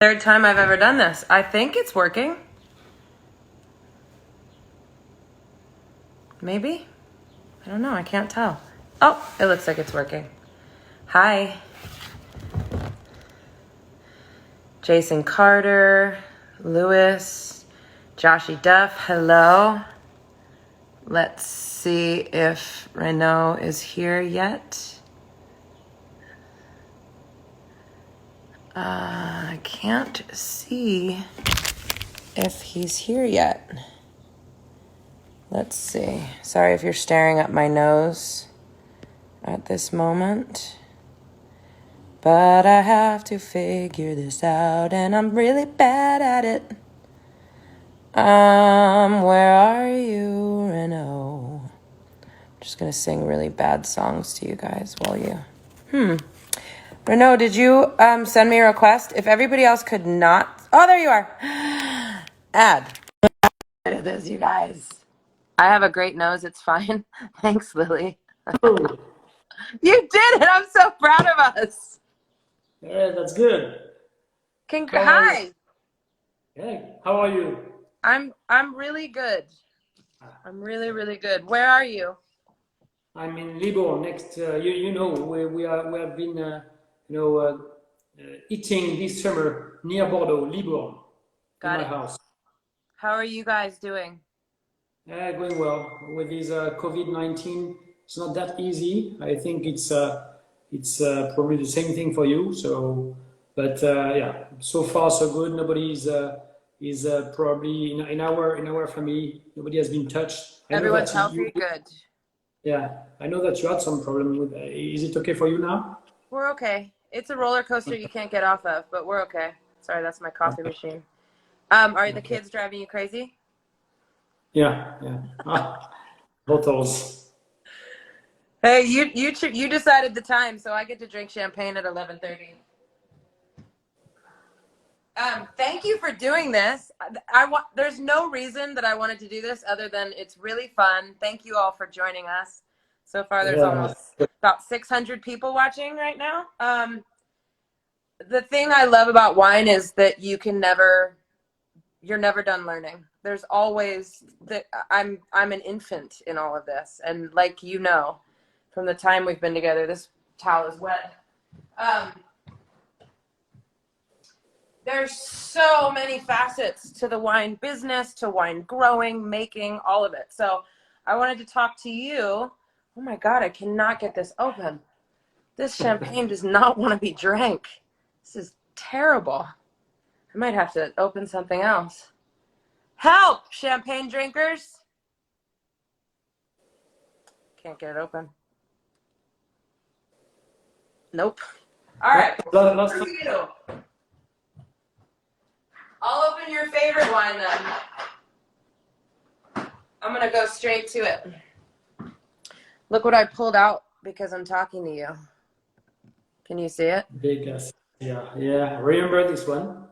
Third time I've ever done this. I think it's working. Maybe? I don't know. I can't tell. Oh, it looks like it's working. Hi. Jason Carter, Lewis, Joshy Duff, hello. Let's see if Renaud is here yet. I can't see if he's here yet. Let's see. Sorry if you're staring at my nose at this moment. But I have to figure this out, and I'm really bad at it. Where are you, Renaud? I'm just gonna sing really bad songs to you guys while you... Renaud, did you send me a request? If everybody else could not... Oh, there you are. Add. Look at this, you guys. I have a great nose. It's fine. Thanks, Lily. Oh, You did it. I'm so proud of us. yeah, that's good. Hi. Hey, how are you? I'm really good. I'm really, really good. Where are you? I'm in Libourne next. You know we have been eating this summer near Bordeaux, Libourne, in Got my it. house. How are you guys doing? Going well with this COVID-19. It's not that easy. I think it's probably the same thing for you. So, but yeah, so far so good. Nobody is probably in our family. Nobody has been touched. I know Everyone's that you. healthy? Good. Yeah, I know that you had some problem with. Is it okay for you now? We're okay. It's a roller coaster you can't get off of, but we're okay. Sorry, that's my coffee Okay. machine. Are the Okay. kids driving you crazy? Yeah, yeah. Bottles. Hey, you decided the time, so I get to drink champagne at 11:30. Thank you for doing this. There's no reason that I wanted to do this other than it's really fun. Thank you all for joining us. So far, there's Yeah. almost about 600 people watching right now. The thing I love about wine is that you're never done learning. There's always that I'm an infant in all of this, and like from the time we've been together, this towel is wet. There's so many facets to the wine business, to wine growing, making, all of it. So I wanted to talk to you. Oh my God, I cannot get this open. This champagne does not want to be drank. This is terrible. I might have to open something else. Help, champagne drinkers. Can't get it open. Nope. All right. Last For time. you. I'll open your favorite wine then. I'm going to go straight to it. Look what I pulled out because I'm talking to you. Can you see it? Vegas. Yeah, yeah. I remember this one.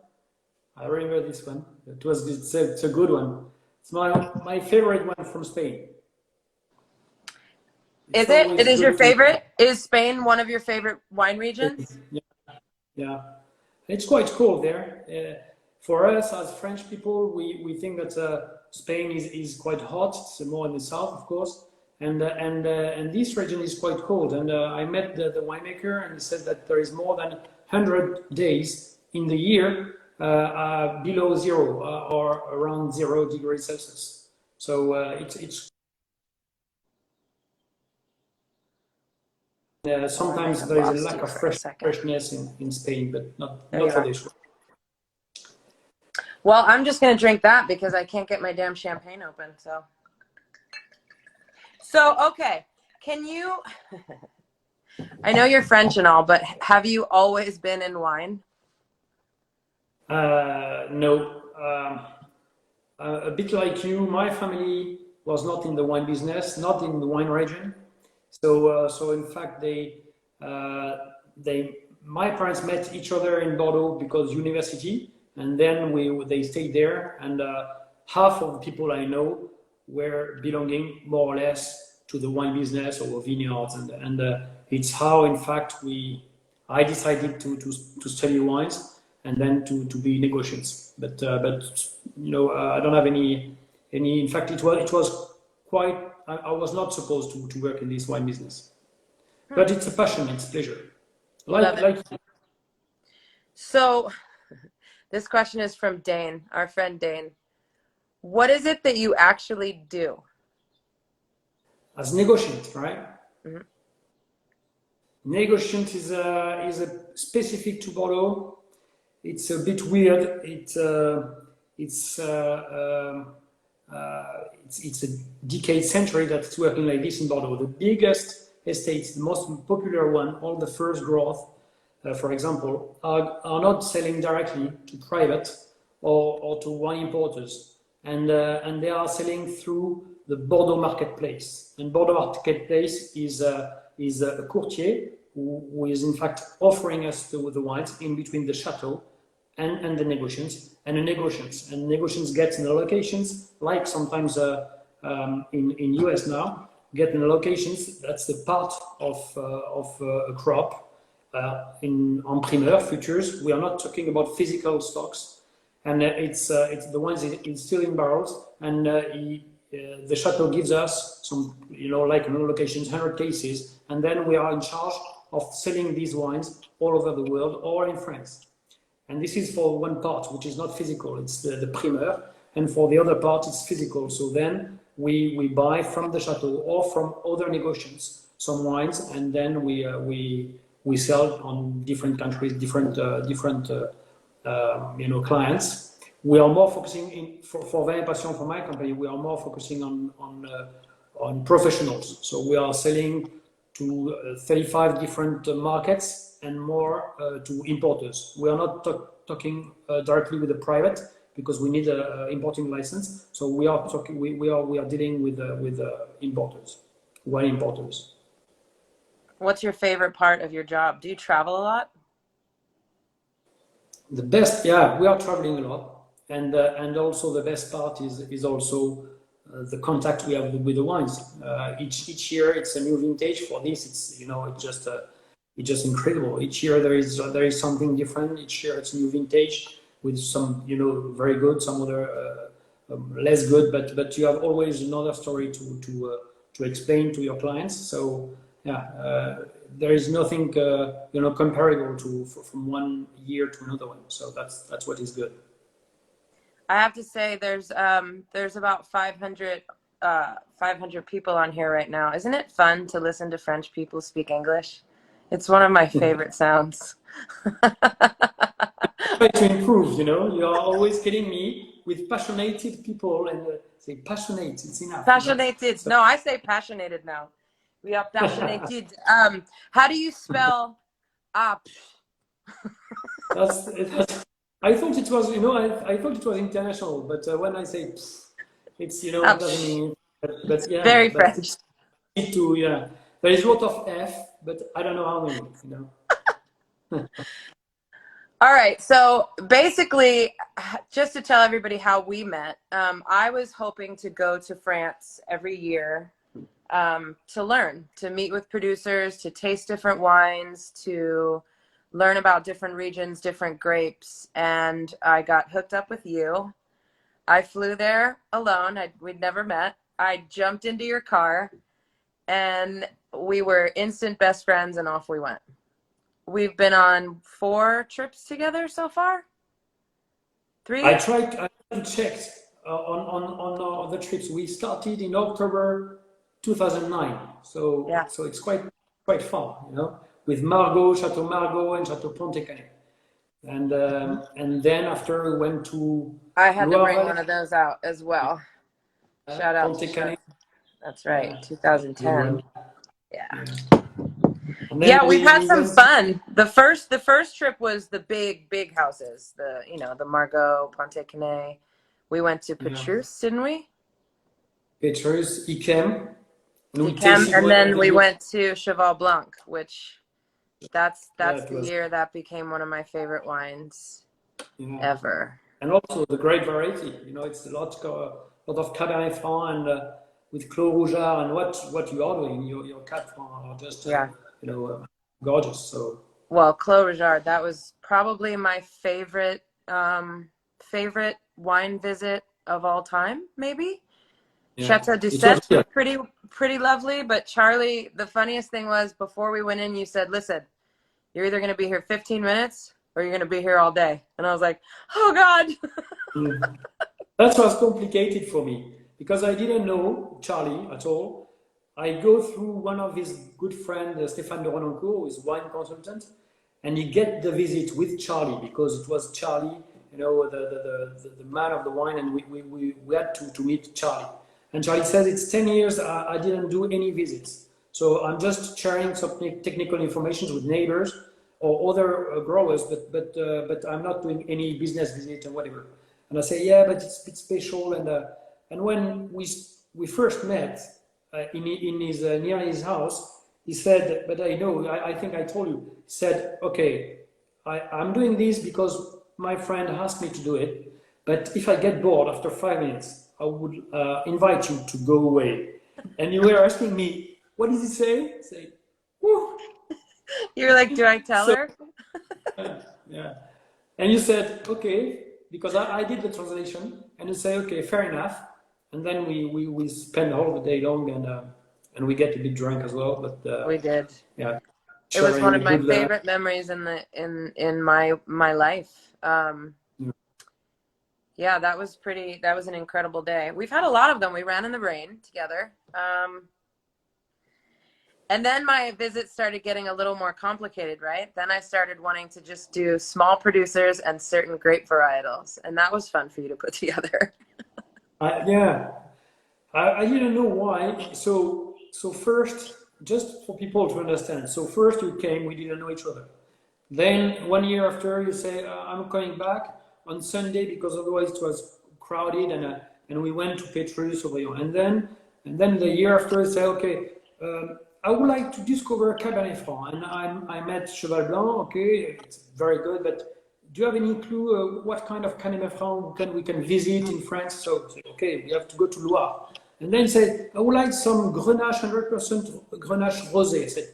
I remember this one. It's a good one. It's my favorite one from Spain. Is It's it? It always is your good to. favorite? Is Spain one of your favorite wine regions? Yeah, yeah. It's quite cool there. For us as French people, we think that Spain is quite hot. It's more in the south, of course, and this region is quite cold. And I met the winemaker, and he says that there is more than 100 days in the year below zero or around 0 degrees Celsius. So it's sometimes there is a Lost lack you of for a second. freshness in Spain, but not There you for are. this one. Well, I'm just going to drink that because I can't get my damn champagne open. So okay. Can you, I know you're French and all, but have you always been in wine? No. A bit like you, my family was not in the wine business, not in the wine region. So in fact, my parents met each other in Bordeaux because university, and then they stayed there. And half of the people I know were belonging more or less to the wine business or vineyards, and it's how, in fact, I decided to study wines. and then to be negociants. But I don't have any. In fact, it was quite. I was not supposed to work in this wine business, but it's a passion. It's pleasure. Love it. Like. So this question is from Dane, our friend Dane. What is it that you actually do? As negociant, right? Mm-hmm. Negociant is a specific to Bordeaux. It's a bit weird. It's a decade century that's working like this in Bordeaux. The biggest estates, the most popular one, all the first growth, for example, are not selling directly to private or to wine importers, and they are selling through the Bordeaux marketplace. And Bordeaux marketplace is a courtier who is in fact offering us the wines in between the chateau and the negociants, and the negociants get in the locations, like sometimes in US now, get in the locations. That's the part of a crop en primeur futures. We are not talking about physical stocks, and it's the ones it's still in barrels, and the chateau gives us some, like in locations, 100 cases, and then we are in charge of selling these wines all over the world or in France. And this is for one part, which is not physical, it's the primeur, and for the other part, it's physical. So then we buy from the chateau or from other negociants some wines, and then we sell on different countries, different clients. We are more focusing for Vin Passion, for my company. We are more focusing on professionals. So we are selling to 35 different markets and more to importers. We are not talking directly with the private because we need an importing license. So we are talking. We are dealing with importers, wine importers. What's your favorite part of your job? Do you travel a lot? The best, yeah, we are traveling a lot. And also the best part is also the contact we have with the wines. Each year it's a new vintage. For this, it's just incredible. Each year there is something different. Each year it's a new vintage with some very good, some other less good. But you have always another story to explain to your clients. So yeah, there is nothing comparable from one year to another one. So that's what is good. I have to say there's about 500 people on here right now. Isn't it fun to listen to French people speak English? It's one of my favorite sounds. Try to improve, you are always getting me with passionated people, and say passionate, it's enough. Passionated. So, no, I say passionated now. We are passionated. How do you spell up? I thought it was, I thought it was international, but when I say it's, it doesn't mean, but yeah. Very French. Yeah. There is a lot of F, but I don't know how many, All right. So basically, just to tell everybody how we met, I was hoping to go to France every year to learn, to meet with producers, to taste different wines, to learn about different regions, different grapes, and I got hooked up with you. I flew there alone. We'd never met. I jumped into your car, and we were instant best friends, and off we went. We've been on 4 trips together so far. 3? I tried to check on the trips. We started in October 2009, so yeah. So it's quite far, with Margaux, Chateau Margaux, and Chateau Pontet-Canet. And then after we went to I had to bring one of those out as well. Shout out Pontet-Canet. That's right, 2010. Yeah. Yeah, we've had some fun. The first trip was the big houses, the Margaux, Pontet-Canet. We went to Petrus, didn't we? Petrus, Yquem. And then we went to Cheval Blanc, which that's the year that became one of my favorite wines ever. And also the great variety. It's a lot of Cabernet Franc and with Clos Rougeard, and what you are doing, your Cab Franc are just gorgeous. So Well, Clos Regard, that was probably my favorite wine visit of all time, maybe. Yeah, Chateau it was Doucette was real. pretty lovely, but Charlie, the funniest thing was before we went in, you said, "Listen, you're either going to be here 15 minutes or you're going to be here all day." And I was like, "Oh God." Mm. That was complicated for me because I didn't know Charlie at all. I go through one of his good friend, Stéphane de Renoncourt, who is wine consultant, and he get the visit with Charlie because it was Charlie, you know, the man of the wine, and we had to meet Charlie. And Charlie says it's 10 years I didn't do any visits. So I'm just sharing some technical information with neighbors or other growers, but I'm not doing any business visit or whatever. And I say, yeah, but it's a bit special. And when we first met in his near his house, he said, but I know, I think I told you. He said, okay, I'm doing this because my friend asked me to do it. But if I get bored after 5 minutes, I would invite you to go away. And you were asking me, what did he say? Say, whoo. You're like, "Do I tell So her?" yeah. And you said, okay, because I did the translation, and you say, okay, fair enough. And then we spend all the day long, and we get a bit drunk as well. But We did. yeah, It was one sharing of my good. favorite memories in my life. Yeah, that was an incredible day. We've had a lot of them. We ran in the rain together. And then my visits started getting a little more complicated, right? Then I started wanting to just do small producers and certain grape varietals. And that was fun for you to put together. Yeah, I didn't know why. So first, just for people to understand. So first you came, we didn't know each other. Then 1 year after, you say, I'm coming back on Sunday because otherwise it was crowded, and we went to Petrus over here. And then the year after, you say, okay, I would like to discover Cabernet Franc, and I met Cheval Blanc. Okay, it's very good, but do you have any clue what kind of Cabernet Franc we can visit in France? So okay, we have to go to Loire. And then say, I would like some Grenache, 100% Grenache rosé. I said,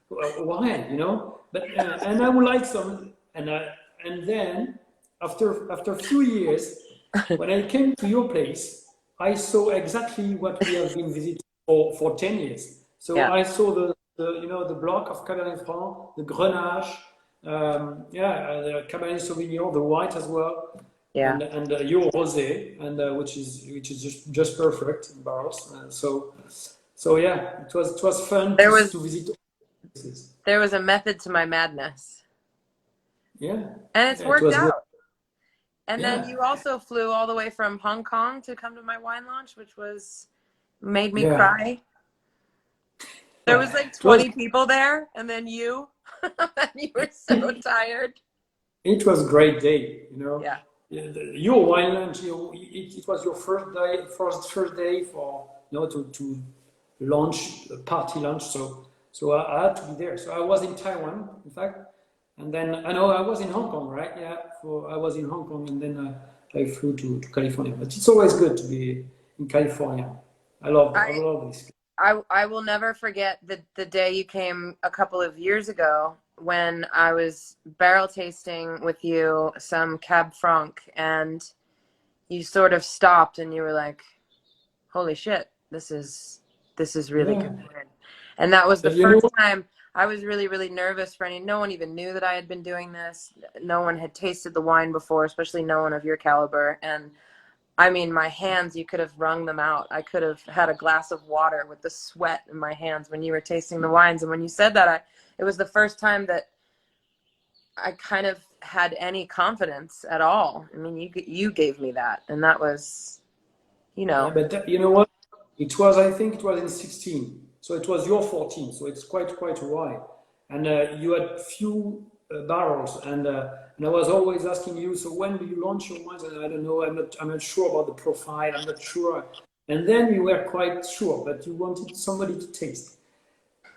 why, you know? But and I would like some, and then after a few years, when I came to your place, I saw exactly what we have been visiting for 10 years. So Yeah. I saw the block of Cabernet Franc, the Grenache, the Cabernet Sauvignon, the white as well, Yeah. and your rosé, and which is just perfect in barrels. So yeah, it was fun There to was visit places. there was a method to my madness. Yeah, And it's yeah, it worked was good. out. And then Yeah, you also flew all the way from Hong Kong to come to my wine launch, which was made me yeah, cry. There was like it was 20 people there, and then you. And you were so it, tired. it was a great day, you know. Yeah. Yeah, your wine lunch, it was your first day for to launch a party lunch. So I had to be there. So I was in Taiwan, in fact, and then I know I was in Hong Kong, right? Yeah, I was in Hong Kong, and then I flew to California. But it's always good to be in California. I I love this. I will never forget the day you came a couple of years ago when I was barrel tasting with you some Cab Franc, and you sort of stopped and you were like, "Holy shit, this is really good." Yeah, And that was the but you know, first time I was really, really nervous for any. No one even knew that I had been doing this. No one had tasted the wine before, especially no one of your caliber. And I mean, my hands, you could have wrung them out. I could have had a glass of water with the sweat in my hands when you were tasting the wines. And when you said that, it was the first time that I kind of had any confidence at all. I mean, you gave me that, and that was, you yeah, know, but you know what? I think it was in 16. So it was your 14. So it's quite a while. And you had few barrels. And I was always asking you, so when do you launch your wines? And I don't know, I'm not sure about the profile. I'm not sure. And then you were quite sure, but you wanted somebody to taste.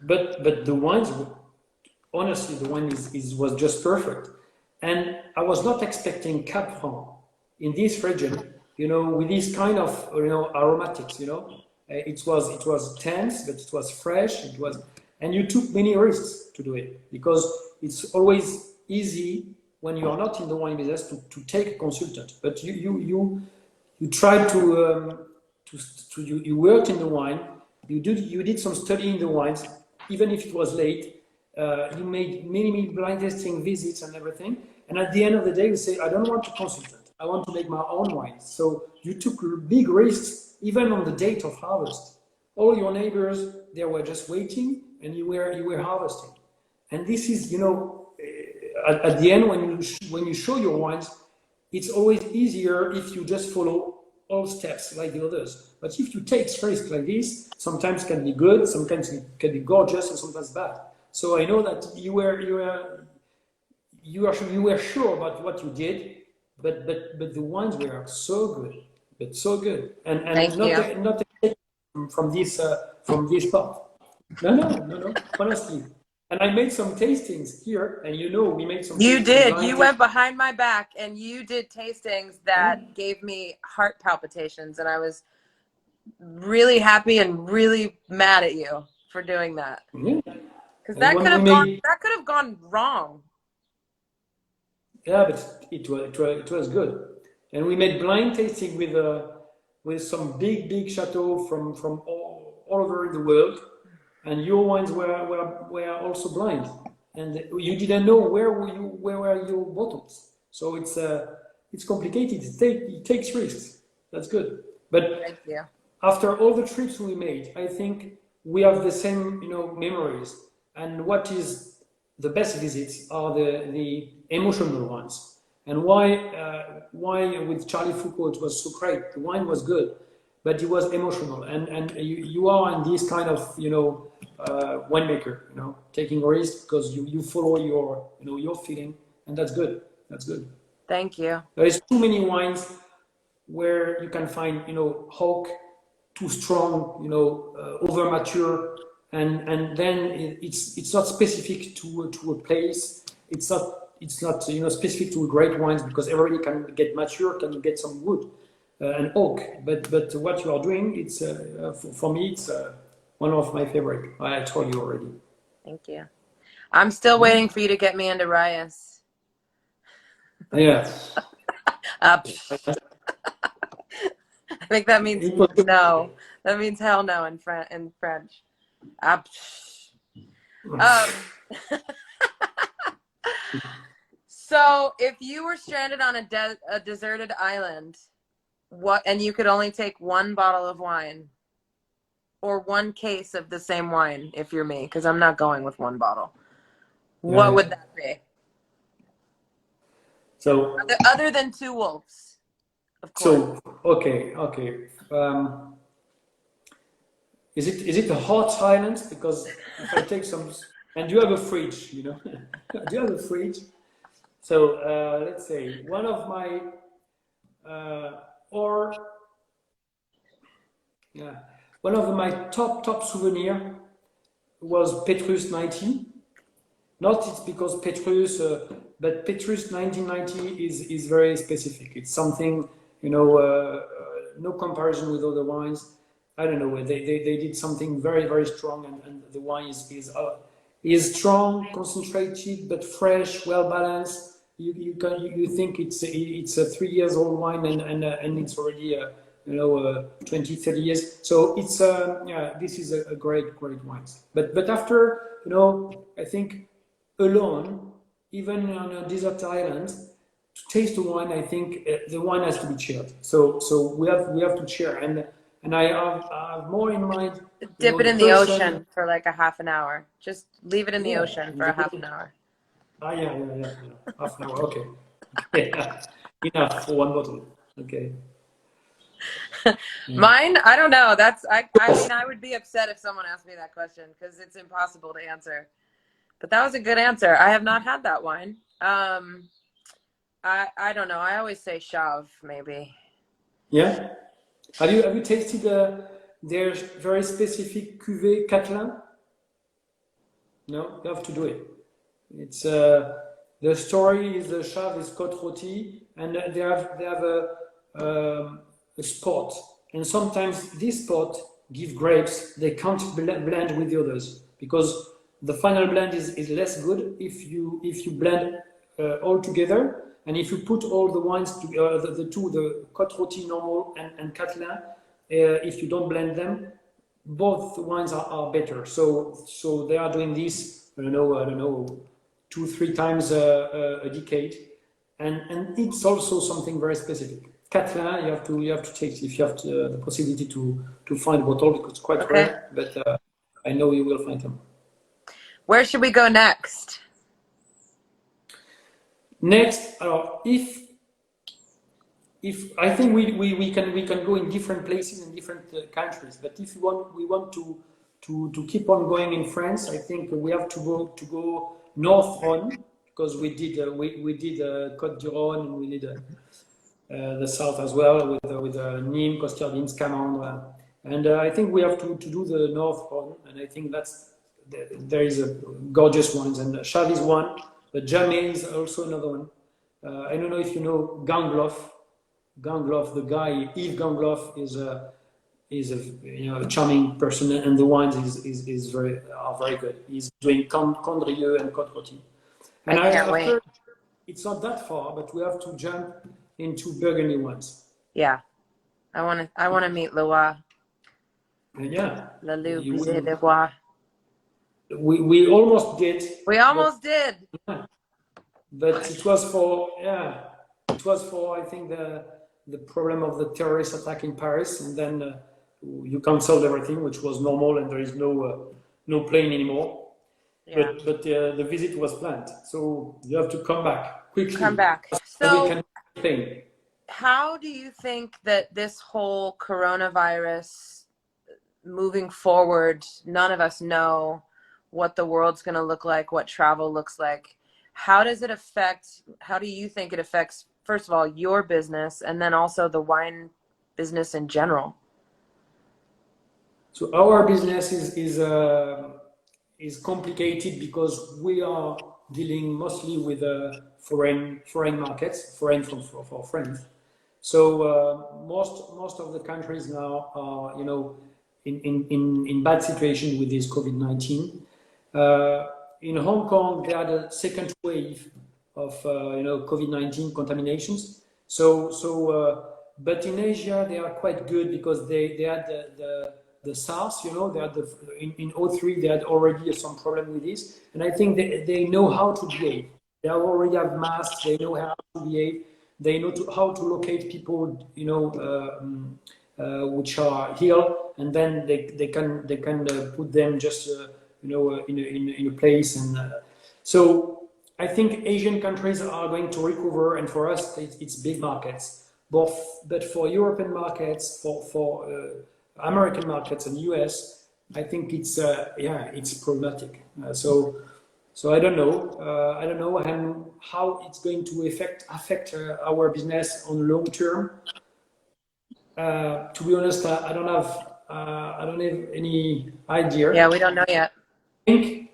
But the wines, honestly, the wine was just perfect. And I was not expecting Cap Franc in this region, with these kind of aromatics. It was tense, but it was fresh. And you took many risks to do it because it's always easy when you are not in the wine business to take a consultant. But you try you worked in the wine. You did some study in the wines, even if it was late. You made many blind tasting visits and everything. And at the end of the day, you say, I don't want a consultant. I want to make my own wine. So you took big risks, even on the date of harvest. All your neighbors, they were just waiting, and you were harvesting. And this is, at the end, when you show your wines, it's always easier if you just follow all steps like the others. But if you take risks like this, sometimes it can be good, sometimes it can be gorgeous, and sometimes bad. So I know that you were sure about what you did, but the wines were so good, and not from this part. No, honestly. And I made some tastings here, and we made some. You did. You went behind my back, and you did tastings that gave me heart palpitations, and I was really happy and really mad at you for doing that. Because that could have gone wrong. Yeah, but it was good, and we made blind tasting with some big chateau from all over the world, and your wines were also blind, and you didn't know where were your bottles. So it's complicated. It takes risks. That's good. But thank you. After all the trips we made, I think we have the same memories. And what is the best visits are the emotional ones. And why with Charlie Foucault it was so great. The wine was good, but it was emotional. And you are in this kind of winemaker, taking risks because you follow your feeling, and that's good. That's good. Thank you. There is too many wines where you can find oak too strong, over mature. And then it's not specific to a place. It's not specific to great wines because everybody can get mature, can get some wood and oak. But what you are doing, it's for me, it's one of my favorite. I told you already. Thank you. I'm still waiting for you to get me into Reyes. Yeah. I think that means no. That means hell no in French. So if you were stranded on a deserted island, and you could only take one bottle of wine or one case of the same wine, if you're me, because I'm not going with one bottle, what would that be? So other than Two Wolves, of course. So okay. Is it a hot island? Because if I take some, and you have a fridge, do you have a fridge? So let's say one of my one of my top souvenir was Petrus 90. Not it's because Petrus, but Petrus 1990 is very specific. It's something no comparison with other wines. I don't know. They did something very strong, and the wine is strong, concentrated, but fresh, well balanced. You think it's a 3 years old wine, and it's already 20, 30 years. So it's this is a great wine. But after I think alone, even on a desert island, to taste the wine, I think the wine has to be chilled. So we have to chill, and I have more in mind. Dip it in the ocean for like a half an hour. Just leave it in the ocean for a half an hour. Yeah. Half an hour, okay. Enough for one bottle. Okay. Mine, I don't know. I mean, I would be upset if someone asked me that question because it's impossible to answer. But that was a good answer. I have not had that wine. I don't know. I always say Chave, maybe. Yeah. Have you tasted their very specific cuvée Catalan? No, you have to do it. It's the story is the Chave is Côte Rôtie, and they have a spot, and sometimes this spot give grapes they can't blend with the others because the final blend is less good if you blend all together, and if you put all the wines to the Côte Rôtie normal and Catalan, if you don't blend them, both wines are better. So they are doing this, I don't know, 2-3 times a decade, and it's also something very specific. Catalan, you have to taste if you have the possibility to find a bottle, because it's quite Okay. rare, but I know you will find them. Where should we go next? Next, if I think we can go in different places in different countries, but if we want to keep on going in France, I think we have to go North Rhône, because we did Côte du Rhône, and we did the south as well with Nîmes, Costardines, Camandre, and I think we have to do the North Rhône, and I think there is a gorgeous ones, and Chave is one, but Jamay is also another one. I don't know if you know Gangloff. Gangloff, the guy Yves Gangloff is a charming person, and the wines are very good. He's doing Condrieu and Côte Rôtie, and I can't wait. It's not that far, but we have to jump into Burgundy wines. Yeah, I want to meet Loire. Yeah, Le Loup, le Bois. We almost did. We almost did. Yeah. But it was for I think the problem of the terrorist attack in Paris, and then you cancelled everything, which was normal, and there is no plane anymore. Yeah. But the visit was planned, so you have to come back quickly. Come back. So, plane. How do you think that this whole coronavirus moving forward? None of us know what the world's going to look like, what travel looks like. How do you think it affects, first of all, your business, and then also the wine business in general? So our business is complicated because we are dealing mostly with foreign markets, foreign for friends. So most of the countries now are in bad situation with this COVID-19. In Hong Kong, they had a second wave of COVID-19 contaminations. But in Asia, they are quite good because they had the SARS. They had in 2003 they had already some problem with this, and I think they know how to behave. They already have masks. They know how to behave. They know how to locate people, which are ill, and then they can put them just in a place, and so I think Asian countries are going to recover, and for us it's big markets. But for European markets, for American markets and US, I think it's problematic. So I don't know how it's going to affect our business on long term. To be honest, I don't have any idea. Yeah, we don't know yet. I think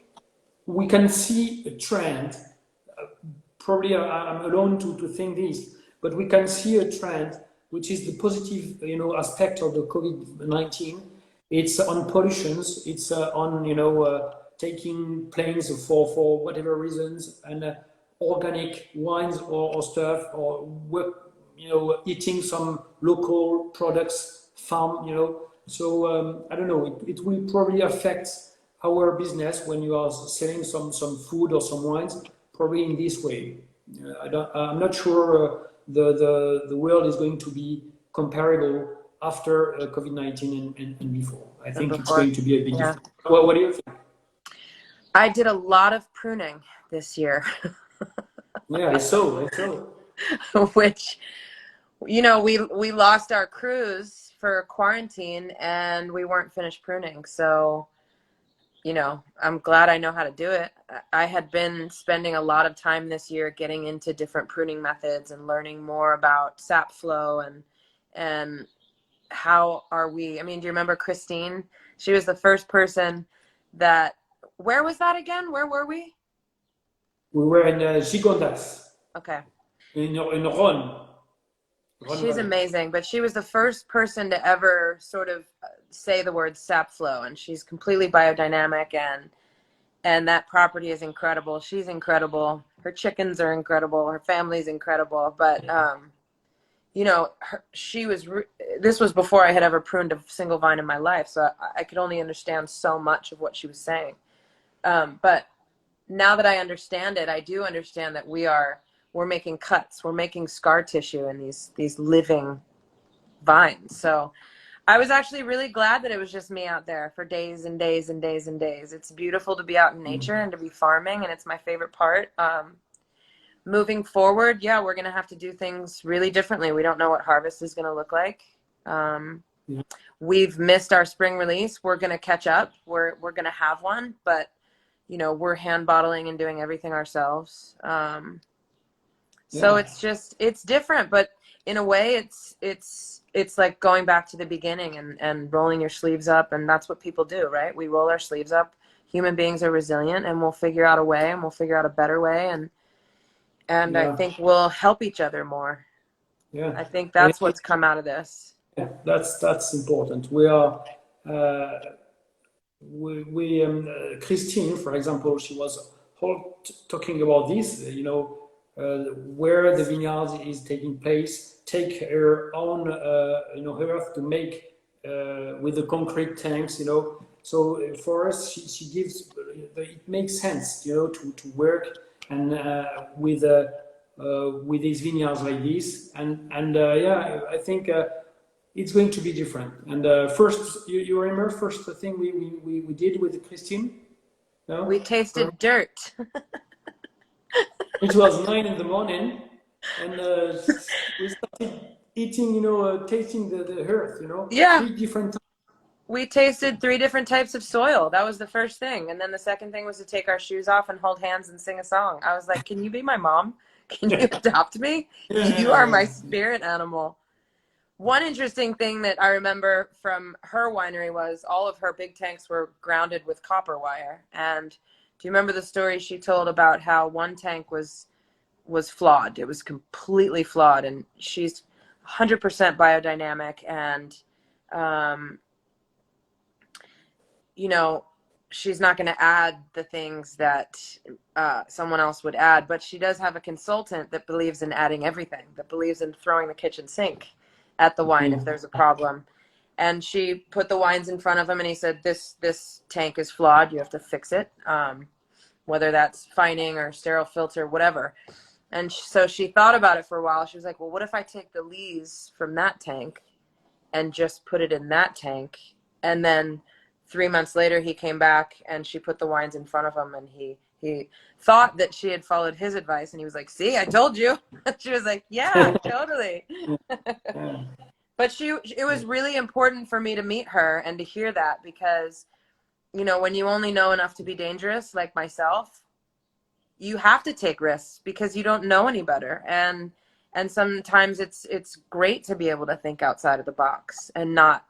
we can see a trend. Probably I'm alone to think this, but we can see a trend, which is the positive, aspect of the COVID-19. It's on pollutions. It's on taking planes for whatever reasons, and organic wines or stuff, or eating some local products, farm. So I don't know. It will probably affect our business when you are selling some food or some wines, probably in this way. I'm not sure the world is going to be comparable after COVID-19 and before. I think it's going to be a big difference. What do you think? I did a lot of pruning this year. Yeah, I saw. Which, we lost our cruise for quarantine, and we weren't finished pruning. So, I'm glad I know how to do it. I had been spending a lot of time this year getting into different pruning methods and learning more about sap flow and how are we. I mean, do you remember Christine? She was the first person that. Where was that again? Where were we? We were in Gigondas. Okay. In Rhône. She's amazing, but she was the first person to ever sort of say the word sap flow, and she's completely biodynamic, And that property is incredible. She's incredible. Her chickens are incredible. Her family's incredible. But, you know, this was before I had ever pruned a single vine in my life. So I could only understand so much of what she was saying. But now that I understand it, I do understand that we're making cuts. We're making scar tissue in these living vines. So I was actually really glad that it was just me out there for days and days and days and days. It's beautiful to be out in nature and to be farming, and it's my favorite part. Moving forward, yeah, we're going to have to do things really differently. We don't know what harvest is going to look like. We've missed our spring release. We're going to catch up. We're going to have one, but you know, we're hand bottling and doing everything ourselves. So it's different, but in a way it's like going back to the beginning and rolling your sleeves up. And that's what people do, right? We roll our sleeves up. Human beings are resilient, and we'll figure out a way, and we'll figure out a better way. And I think we'll help each other more. Yeah. I think that's what's come out of this. Yeah, that's important. We are, Christine, for example, she was talking about this, you know, where the vineyard is taking place, take her own, you know, earth to make with the concrete tanks, you know. So for us, she gives, it makes sense, you know, to work and with these vineyards like this, and yeah, I think it's going to be different. And first, you remember first thing we did with Christine? No? We tasted dirt. It was 9 in the morning, and we started eating, you know, tasting the earth, you know, Yeah. 3 different times. We tasted 3 different types of soil. That was the first thing. And then the second thing was to take our shoes off and hold hands and sing a song. I was like, can you be my mom? Can you adopt me? You are my spirit animal. One interesting thing that I remember from her winery was all of her big tanks were grounded with copper wire. And do you remember the story she told about how one tank was flawed? It was completely flawed, and she's 100% biodynamic, and you know, she's not going to add the things that someone else would add, but she does have a consultant that believes in adding everything, that believes in throwing the kitchen sink at the wine if there's a problem. And she put the wines in front of him, and he said, this tank is flawed. You have to fix it, whether that's fining or sterile filter, whatever. And so she thought about it for a while. She was like, well, what if I take the lees from that tank and just put it in that tank? And then 3 months later, he came back, and she put the wines in front of him, and he thought that she had followed his advice, and he was like, see, I told you. She was like, yeah, totally. But it was really important for me to meet her and to hear that, because, you know, when you only know enough to be dangerous, like myself, you have to take risks because you don't know any better. And sometimes it's great to be able to think outside of the box and not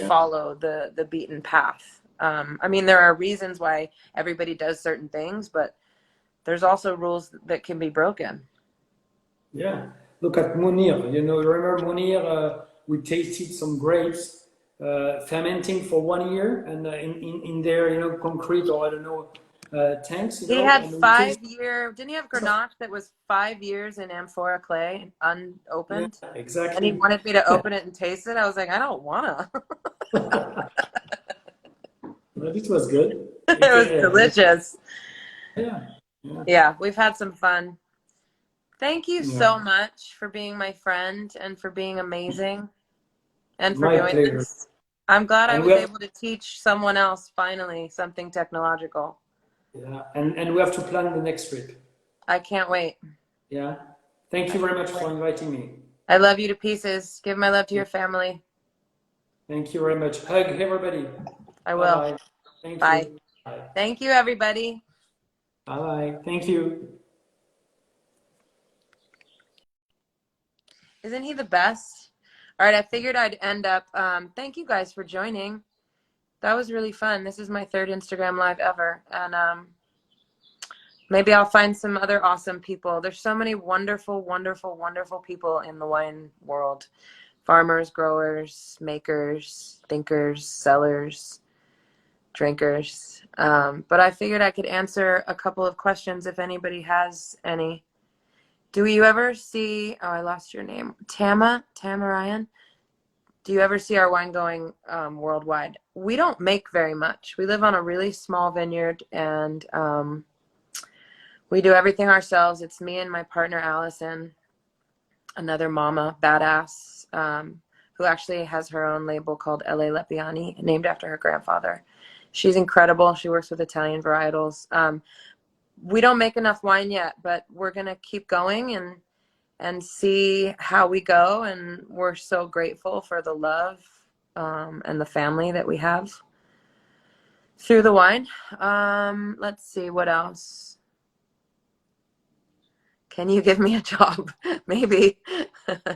follow the beaten path. I mean, there are reasons why everybody does certain things, but there's also rules that can be broken. Yeah, look at Munir. You know, remember Munir? We tasted some grapes fermenting for 1 year, and in their, you know, concrete, or I don't know, tanks. You know, He had and 5-year. Didn't he have Grenache that was 5 years in amphora clay, unopened? Yeah, exactly. And he wanted me to open it and taste it. I was like, I don't wanna. But it was good. It was delicious. Yeah, we've had some fun. Thank you so much for being my friend and for being amazing and for doing this. I'm glad I was able to teach someone else finally something technological. Yeah, and we have to plan the next trip. I can't wait. Yeah. Thank you very much for inviting me. I love you to pieces. Give my love to your family. Thank you very much. Hug everybody. I will. Bye. Thank Bye. you. Bye. Thank you, everybody. Bye. Thank you. Isn't he the best? All right, I figured I'd end up. Thank you guys for joining. That was really fun. This is my 3rd Instagram live ever. And maybe I'll find some other awesome people. There's so many wonderful, wonderful, wonderful people in the wine world. Farmers, growers, makers, thinkers, sellers. drinkers. But I figured I could answer a couple of questions if anybody has any. Do you ever see, oh, I lost your name, Tama Ryan? Do you ever see our wine going worldwide? We don't make very much. We live on a really small vineyard, and we do everything ourselves. It's me and my partner, Allison, another mama, badass, who actually has her own label called L.A. Lepiani, named after her grandfather. She's incredible. She works with Italian varietals. We don't make enough wine yet, but we're going to keep going and see how we go. And we're so grateful for the love and the family that we have through the wine. Let's see, what else? Can you give me a job? Maybe. Would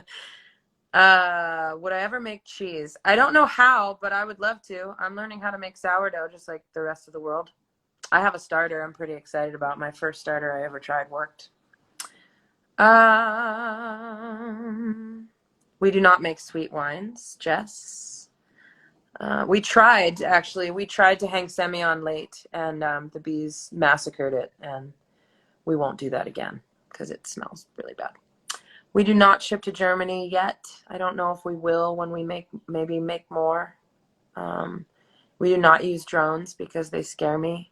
I ever make cheese? I don't know how, but I would love to. I'm learning how to make sourdough just like the rest of the world. I have a starter I'm pretty excited about. My first starter I ever tried worked. We do not make sweet wines, Jess. We tried to hang Semillon late, and the bees massacred it, and we won't do that again because it smells really bad. We do not ship to Germany yet. I don't know if we will when we maybe make more. We do not use drones because they scare me.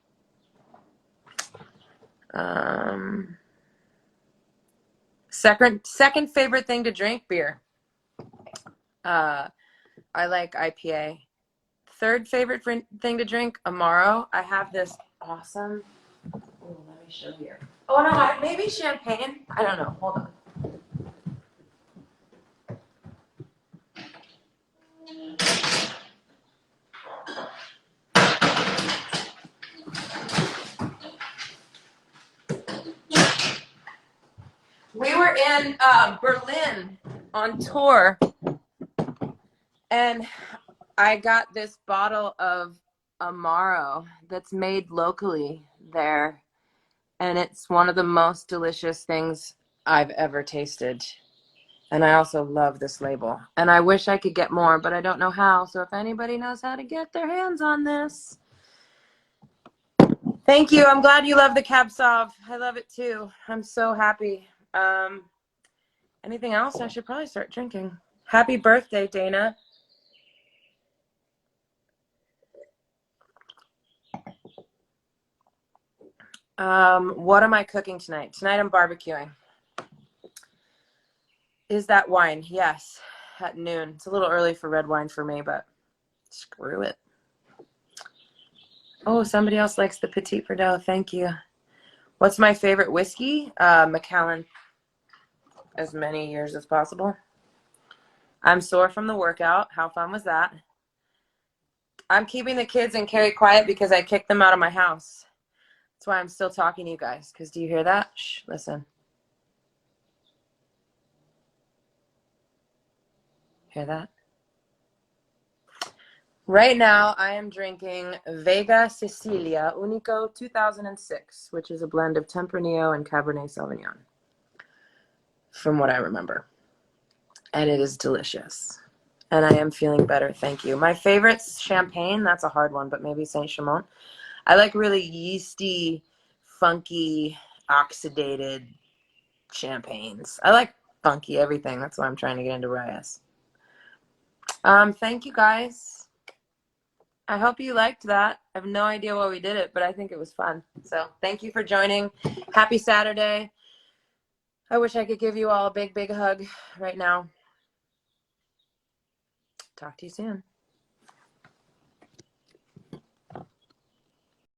Second favorite thing to drink, beer. I like IPA. Third favorite thing to drink, Amaro. I have this awesome. Oh, let me show here. Oh no, maybe champagne. I don't know. Hold on. We were in Berlin on tour, and I got this bottle of Amaro that's made locally there, and it's one of the most delicious things I've ever tasted. And I also love this label, and I wish I could get more, but I don't know how. So if anybody knows how to get their hands on this, thank you. I'm glad you love the Cab Sauv. I love it too. I'm so happy. Anything else? I should probably start drinking. Happy birthday, Dana. What am I cooking tonight? Tonight I'm barbecuing. Is that wine? Yes, at noon. It's a little early for red wine for me, but screw it. Oh, somebody else likes the Petit Verdot. Thank you. What's my favorite whiskey? Macallan. As many years as possible. I'm sore from the workout. How fun was that? I'm keeping the kids and Carrie quiet because I kicked them out of my house. That's why I'm still talking to you guys. Because do you hear that? Shh, listen. Hear that? Right now, I am drinking Vega Sicilia Unico 2006, which is a blend of Tempranillo and Cabernet Sauvignon, from what I remember. And it is delicious. And I am feeling better, thank you. My favorite's champagne. That's a hard one, but maybe Saint-Chamond. I like really yeasty, funky, oxidated champagnes. I like funky everything. That's why I'm trying to get into Reyes. Thank you, guys. I hope you liked that. I have no idea why we did it, but I think it was fun. So thank you for joining. Happy Saturday. I wish I could give you all a big, big hug right now. Talk to you soon.